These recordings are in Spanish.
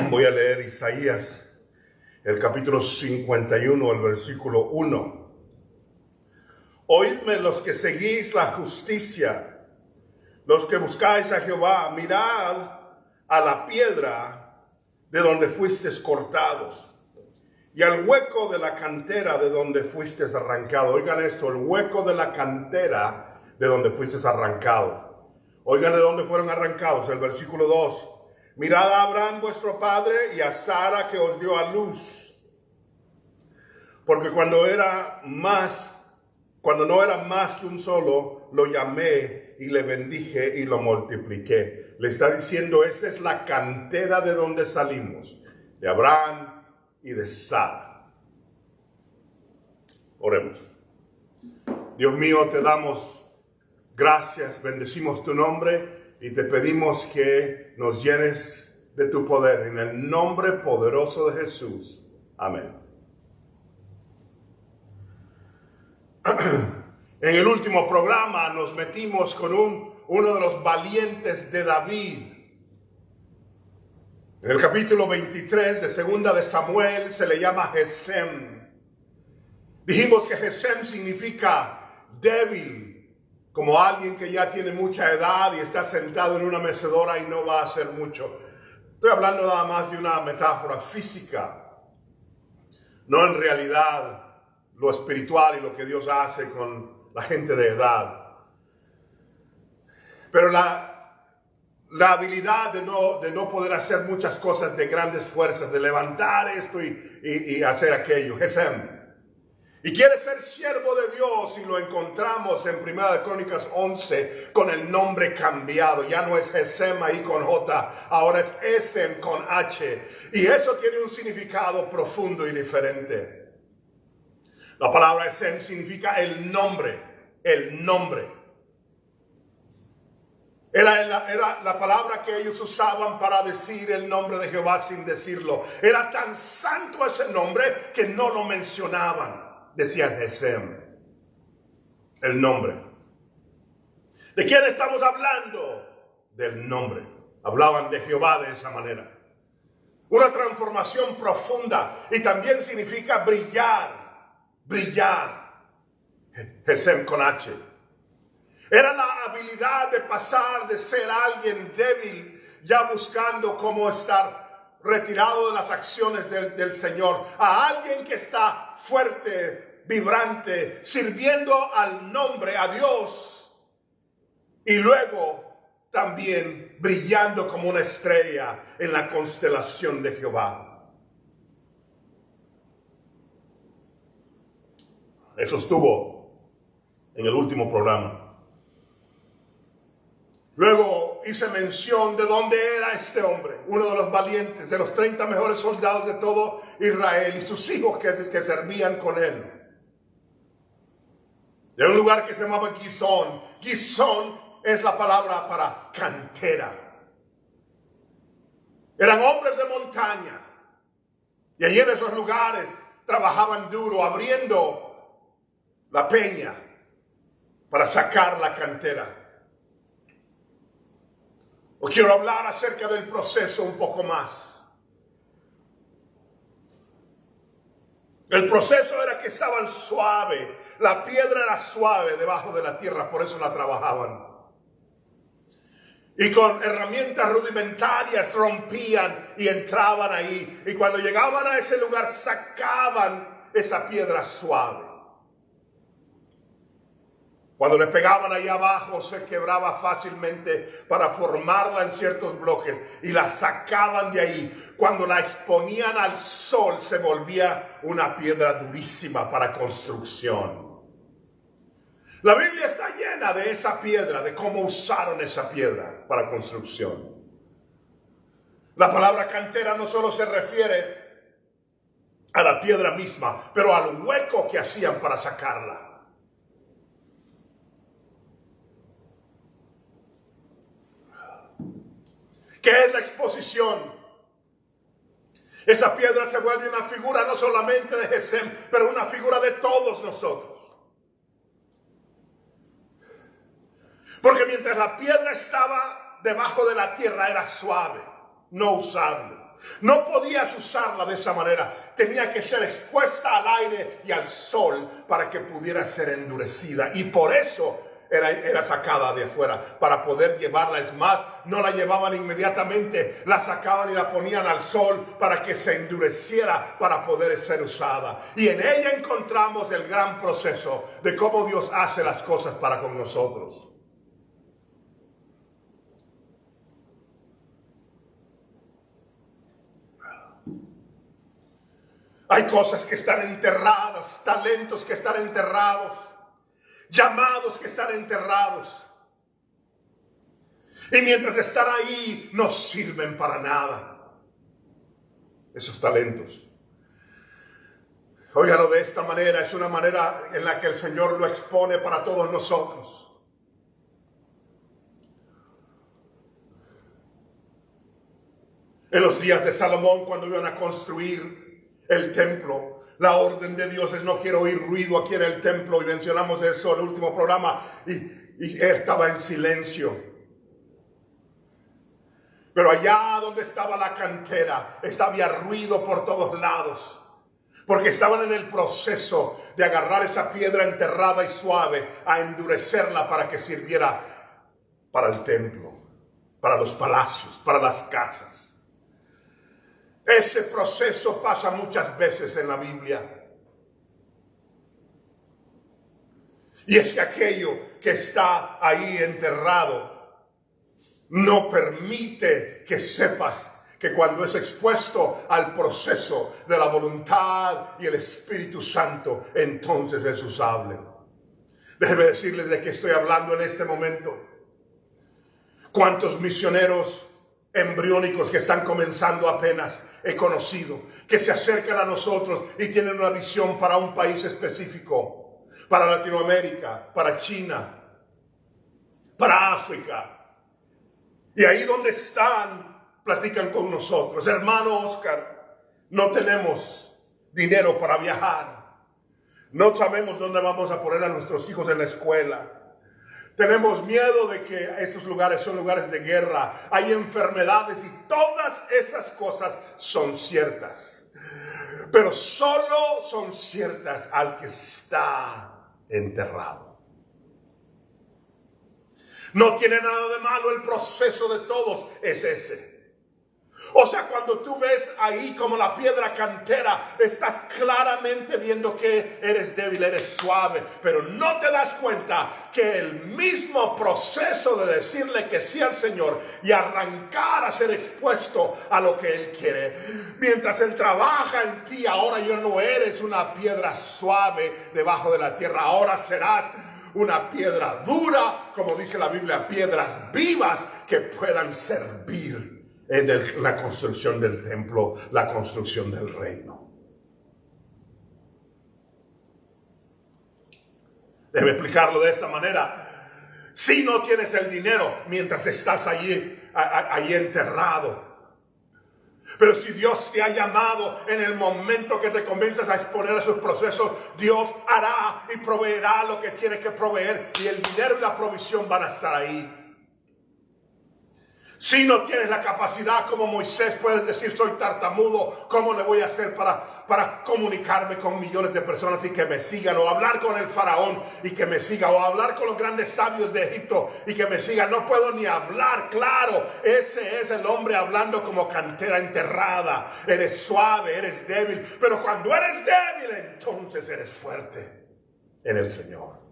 Voy a leer Isaías, el capítulo 51, el versículo 1. Oídme los que seguís la justicia, los que buscáis a Jehová, mirad a la piedra de donde fuisteis cortados y al hueco de la cantera de donde fuisteis arrancados. Oigan esto, el hueco de la cantera de donde fuisteis arrancados. Oigan de dónde fueron arrancados, el versículo 2. Mirad a Abraham vuestro padre y a Sara que os dio a luz. Porque cuando no era más que un solo, lo llamé y le bendije y lo multipliqué. Le está diciendo, esa es la cantera de donde salimos, de Abraham y de Sara. Oremos. Dios mío, te damos gracias, bendecimos tu nombre y te pedimos que nos llenes de tu poder. En el nombre poderoso de Jesús. Amén. En el último programa nos metimos con uno de los valientes de David. En el capítulo 23 de Segunda de Samuel se le llama Gesem. Dijimos que Gesem significa débil, como alguien que ya tiene mucha edad y está sentado en una mecedora y no va a hacer mucho. Estoy hablando nada más de una metáfora física, no en realidad lo espiritual y lo que Dios hace con la gente de edad. Pero la habilidad de no poder hacer muchas cosas de grandes fuerzas, de levantar esto y hacer aquello. Gesem. Y quiere ser siervo de Dios y lo encontramos en 1 Crónicas 11 con el nombre cambiado. Ya no es Gesem ahí con J, ahora es Esem con H. Y eso tiene un significado profundo y diferente. La palabra Esem significa el nombre, el nombre. Era la palabra que ellos usaban para decir el nombre de Jehová sin decirlo. Era tan santo ese nombre que no lo mencionaban. Decían Gesem, el nombre. ¿De quién estamos hablando? Del nombre. Hablaban de Jehová de esa manera. Una transformación profunda y también significa brillar, brillar. Gesem con H. Era la habilidad de pasar de ser alguien débil, ya buscando cómo estar retirado de las acciones del Señor, a alguien que está fuerte, vibrante, sirviendo al nombre, a Dios, y luego también brillando como una estrella en la constelación de Jehová. Eso estuvo en el último programa. Luego hice mención de dónde era este hombre, uno de los valientes, de los 30 mejores soldados de todo Israel y sus hijos que servían con él. De un lugar que se llamaba Gizón. Gizón es la palabra para cantera. Eran hombres de montaña. Y allí en esos lugares trabajaban duro, abriendo la peña para sacar la cantera. Os quiero hablar acerca del proceso un poco más. El proceso era que estaban suave. La piedra era suave debajo de la tierra, por eso la trabajaban. Y con herramientas rudimentarias rompían y entraban ahí. Y cuando llegaban a ese lugar sacaban esa piedra suave. Cuando le pegaban ahí abajo se quebraba fácilmente para formarla en ciertos bloques y la sacaban de ahí. Cuando la exponían al sol se volvía una piedra durísima para construcción. La Biblia está llena de esa piedra, de cómo usaron esa piedra para construcción. La palabra cantera no solo se refiere a la piedra misma, pero al hueco que hacían para sacarla. ¿Qué es la exposición? Esa piedra se vuelve una figura no solamente de Gesem, pero una figura de todos nosotros. Porque mientras la piedra estaba debajo de la tierra era suave, no usable. No podías usarla de esa manera. Tenía que ser expuesta al aire y al sol para que pudiera ser endurecida. Y por eso era sacada de afuera, para poder llevarla. Es más, no la llevaban inmediatamente, la sacaban y la ponían al sol para que se endureciera para poder ser usada. Y en ella encontramos el gran proceso de cómo Dios hace las cosas para con nosotros. Hay cosas que están enterradas, talentos que están enterrados, llamados que están enterrados. Y mientras están ahí, no sirven para nada. Esos talentos. Óigalo de esta manera, es una manera en la que el Señor lo expone para todos nosotros. En los días de Salomón, cuando iban a construir el templo, la orden de Dios es: no quiero oír ruido aquí en el templo. Y mencionamos eso en el último programa. Y él estaba en silencio. Pero allá donde estaba la cantera, había ruido por todos lados. Porque estaban en el proceso de agarrar esa piedra enterrada y suave, a endurecerla para que sirviera para el templo, para los palacios, para las casas. Ese proceso pasa muchas veces en la Biblia. Y es que aquello que está ahí enterrado no permite que sepas que cuando es expuesto al proceso de la voluntad y el Espíritu Santo, entonces es usable. Déjeme decirles de qué estoy hablando en este momento. ¿Cuántos misioneros embriónicos que están comenzando apenas he conocido, que se acercan a nosotros y tienen una visión para un país específico, para Latinoamérica, para China, para África? Y ahí donde están, platican con nosotros: hermano Oscar, no tenemos dinero para viajar, no sabemos dónde vamos a poner a nuestros hijos en la escuela. Tenemos miedo de que esos lugares son lugares de guerra, hay enfermedades, y todas esas cosas son ciertas. Pero solo son ciertas al que está enterrado. No tiene nada de malo, el proceso de todos es ese. O sea, cuando tú ves ahí como la piedra cantera, estás claramente viendo que eres débil, eres suave, pero no te das cuenta que el mismo proceso de decirle que sí al Señor y arrancar a ser expuesto a lo que Él quiere, mientras Él trabaja en ti, ahora ya no eres una piedra suave debajo de la tierra, ahora serás una piedra dura, como dice la Biblia, piedras vivas que puedan servir en la construcción del templo, la construcción del reino. Debe explicarlo de esta manera. Si no tienes el dinero mientras estás allí enterrado, pero si Dios te ha llamado en el momento que te comienzas a exponer a sus procesos, Dios hará y proveerá lo que tiene que proveer, y el dinero y la provisión van a estar ahí. Si no tienes la capacidad como Moisés, puedes decir: soy tartamudo, ¿cómo le voy a hacer para comunicarme con millones de personas y que me sigan? O hablar con el faraón y que me siga, o hablar con los grandes sabios de Egipto y que me sigan. No puedo ni hablar, claro, ese es el hombre hablando como cantera enterrada. Eres suave, eres débil, pero cuando eres débil, entonces eres fuerte en el Señor.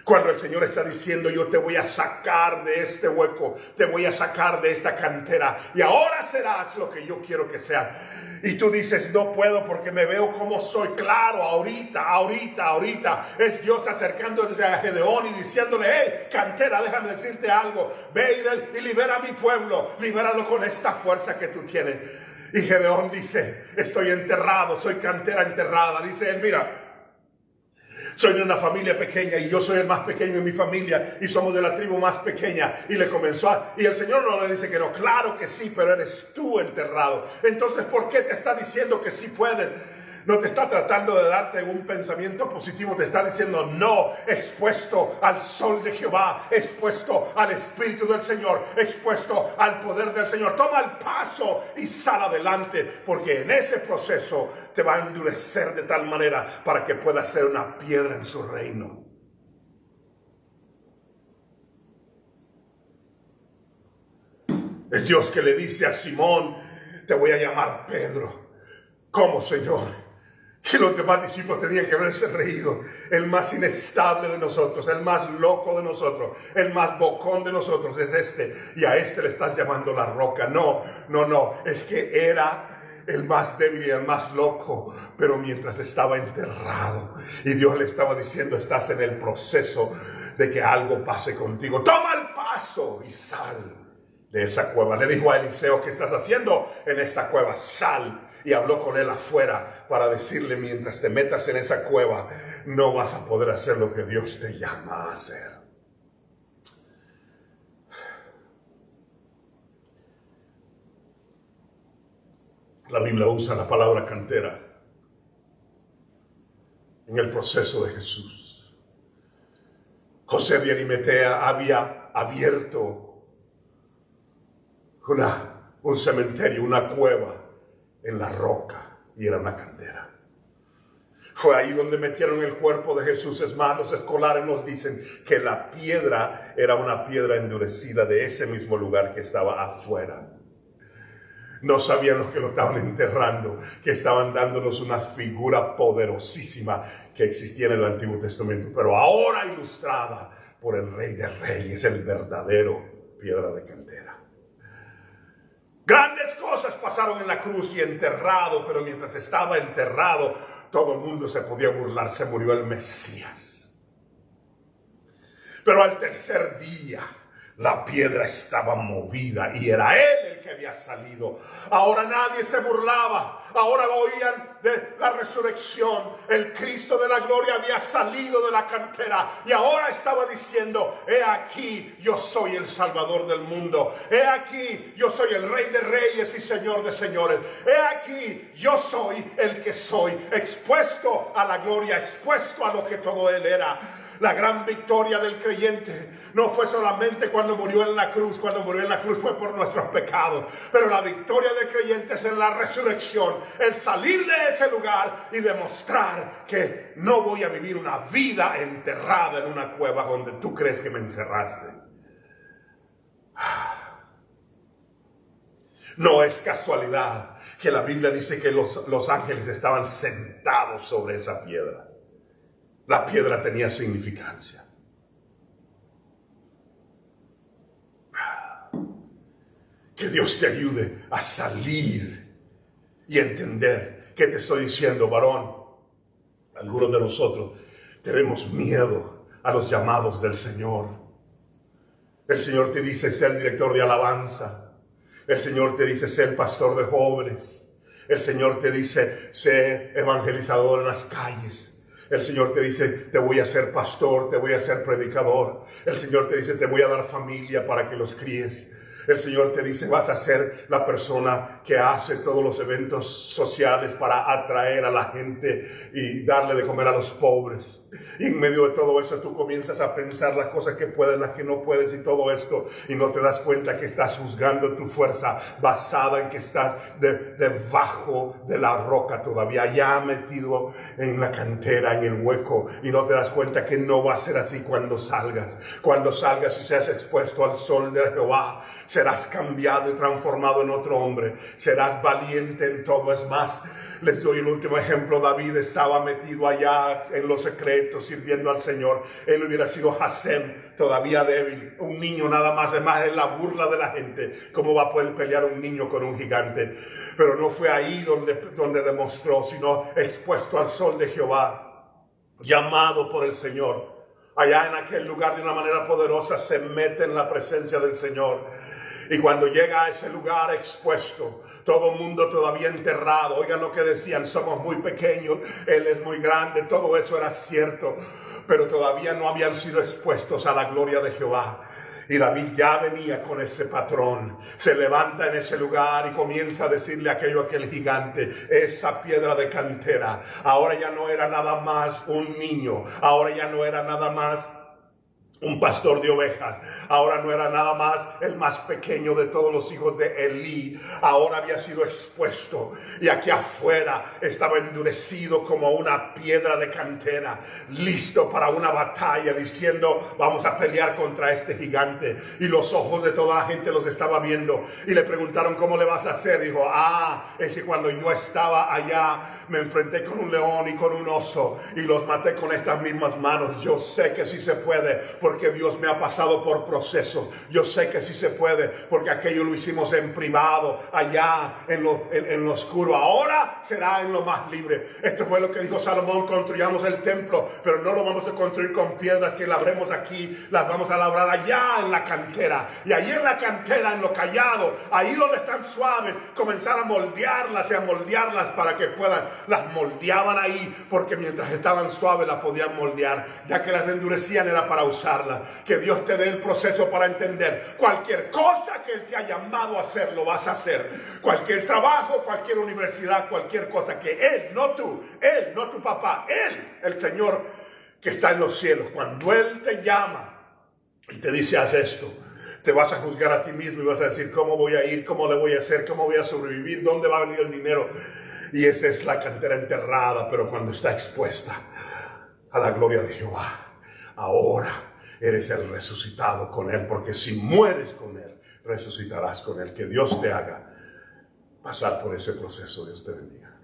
Cuando el Señor está diciendo: yo te voy a sacar de este hueco, te voy a sacar de esta cantera, y ahora serás lo que yo quiero que sea. Y tú dices: no puedo porque me veo como soy. Claro, ahorita es Dios acercándose a Gedeón y diciéndole: hey, cantera, déjame decirte algo, ve y libera a mi pueblo, libéralo con esta fuerza que tú tienes. Y Gedeón dice: estoy enterrado, soy cantera enterrada. Dice él: mira, soy de una familia pequeña y yo soy el más pequeño en mi familia y somos de la tribu más pequeña. Y le comenzó y el Señor no le dice que no. Claro que sí, pero eres tú enterrado. Entonces, ¿por qué te está diciendo que sí puedes? No te está tratando de darte un pensamiento positivo, te está diciendo no, expuesto al sol de Jehová, expuesto al Espíritu del Señor, expuesto al poder del Señor. Toma el paso y sal adelante, porque en ese proceso te va a endurecer de tal manera para que puedas ser una piedra en su reino. Es Dios que le dice a Simón: te voy a llamar Pedro. ¿Cómo, Señor? Que los demás discípulos tenían que haberse reído. El más inestable de nosotros, el más loco de nosotros, el más bocón de nosotros es este. Y a este le estás llamando la roca. No. Es que era el más débil y el más loco. Pero mientras estaba enterrado y Dios le estaba diciendo: estás en el proceso de que algo pase contigo. Toma el paso y sal de esa cueva. Le dijo a Eliseo: ¿qué estás haciendo en esta cueva? Sal. Y habló con él afuera para decirle: mientras te metas en esa cueva, no vas a poder hacer lo que Dios te llama a hacer. La Biblia usa la palabra cantera en el proceso de Jesús. José de Arimatea había abierto un cementerio, una cueva en la roca, y era una cantera. Fue ahí donde metieron el cuerpo de Jesús. Es más, los escolares nos dicen que la piedra era una piedra endurecida de ese mismo lugar que estaba afuera. No sabían los que lo estaban enterrando, que estaban dándonos una figura poderosísima que existía en el Antiguo Testamento, pero ahora ilustrada por el Rey de Reyes, el verdadero piedra de cantera. Grandes cosas pasaron en la cruz y enterrado, pero mientras estaba enterrado, todo el mundo se podía burlar. Se murió el Mesías. Pero al tercer día, la piedra estaba movida y era él el que había salido. Ahora nadie se burlaba. Ahora oían de la resurrección. El Cristo de la gloria había salido de la cantera y ahora estaba diciendo: he aquí, yo soy el Salvador del mundo. He aquí, yo soy el Rey de Reyes y Señor de Señores. He aquí, yo soy el que soy, expuesto a la gloria, expuesto a lo que todo él era. La gran victoria del creyente no fue solamente cuando murió en la cruz. Cuando murió en la cruz fue por nuestros pecados. Pero la victoria del creyente es en la resurrección. El salir de ese lugar y demostrar que no voy a vivir una vida enterrada en una cueva donde tú crees que me encerraste. No es casualidad que la Biblia dice que los ángeles estaban sentados sobre esa piedra. La piedra tenía significancia. Que Dios te ayude a salir y entender qué te estoy diciendo, varón. Algunos de nosotros tenemos miedo a los llamados del Señor. El Señor te dice: sé el director de alabanza. El Señor te dice: sé el pastor de jóvenes. El Señor te dice: sé evangelizador en las calles. El Señor te dice: te voy a hacer pastor, te voy a hacer predicador. El Señor te dice: te voy a dar familia para que los críes. El Señor te dice: vas a ser la persona que hace todos los eventos sociales para atraer a la gente y darle de comer a los pobres. Y en medio de todo eso tú comienzas a pensar las cosas que puedes, las que no puedes y todo esto. Y no te das cuenta que estás juzgando tu fuerza basada en que estás debajo de la roca todavía, ya metido en la cantera, en el hueco. Y no te das cuenta que no va a ser así cuando salgas. Cuando salgas y seas expuesto al sol de Jehová, serás cambiado y transformado en otro hombre. Serás valiente en todo. Es más, les doy el último ejemplo. David estaba metido allá en los secretos sirviendo al Señor. Él hubiera sido Jasem, todavía débil, un niño nada más. Además, es la burla de la gente. ¿Cómo va a poder pelear un niño con un gigante? Pero no fue ahí donde demostró, sino expuesto al sol de Jehová, llamado por el Señor. Allá en aquel lugar, de una manera poderosa, se mete en la presencia del Señor. Y cuando llega a ese lugar expuesto, todo el mundo todavía enterrado. Oigan lo que decían: somos muy pequeños, Él es muy grande. Todo eso era cierto, pero todavía no habían sido expuestos a la gloria de Jehová. Y David ya venía con ese patrón. Se levanta en ese lugar y comienza a decirle aquel gigante, esa piedra de cantera. Ahora ya no era nada más un niño. Ahora ya no era nada más un pastor de ovejas. Ahora no era nada más el más pequeño de todos los hijos de Elí. Ahora había sido expuesto. Y aquí afuera estaba endurecido como una piedra de cantera. Listo para una batalla, diciendo, vamos a pelear contra este gigante. Y los ojos de toda la gente los estaba viendo. Y le preguntaron, ¿cómo le vas a hacer? Dijo, es que cuando yo estaba allá, me enfrenté con un león y con un oso. Y los maté con estas mismas manos. Yo sé que sí se puede, porque Dios me ha pasado por procesos. Yo sé que sí se puede, porque aquello lo hicimos en privado, allá en lo oscuro. Ahora será en lo más libre. Esto fue lo que dijo Salomón: construyamos el templo, pero no lo vamos a construir con piedras que labremos aquí, las vamos a labrar allá en la cantera. Y allí en la cantera, en lo callado, ahí donde están suaves, comenzar a moldearlas y a moldearlas para que puedan. Las moldeaban ahí, porque mientras estaban suaves las podían moldear. Ya que las endurecían era para usar. Que Dios te dé el proceso para entender cualquier cosa que Él te ha llamado a hacer, lo vas a hacer. Cualquier trabajo, cualquier universidad, cualquier cosa que Él, no tú, Él, no tu papá, Él, el Señor que está en los cielos, cuando Él te llama y te dice, haz esto, te vas a juzgar a ti mismo y vas a decir, ¿cómo voy a ir? ¿Cómo le voy a hacer? ¿Cómo voy a sobrevivir? ¿Dónde va a venir el dinero? Y esa es la cantera enterrada, pero cuando está expuesta a la gloria de Jehová, ahora eres el resucitado con Él, porque si mueres con Él, resucitarás con Él. Que Dios te haga pasar por ese proceso. Dios te bendiga.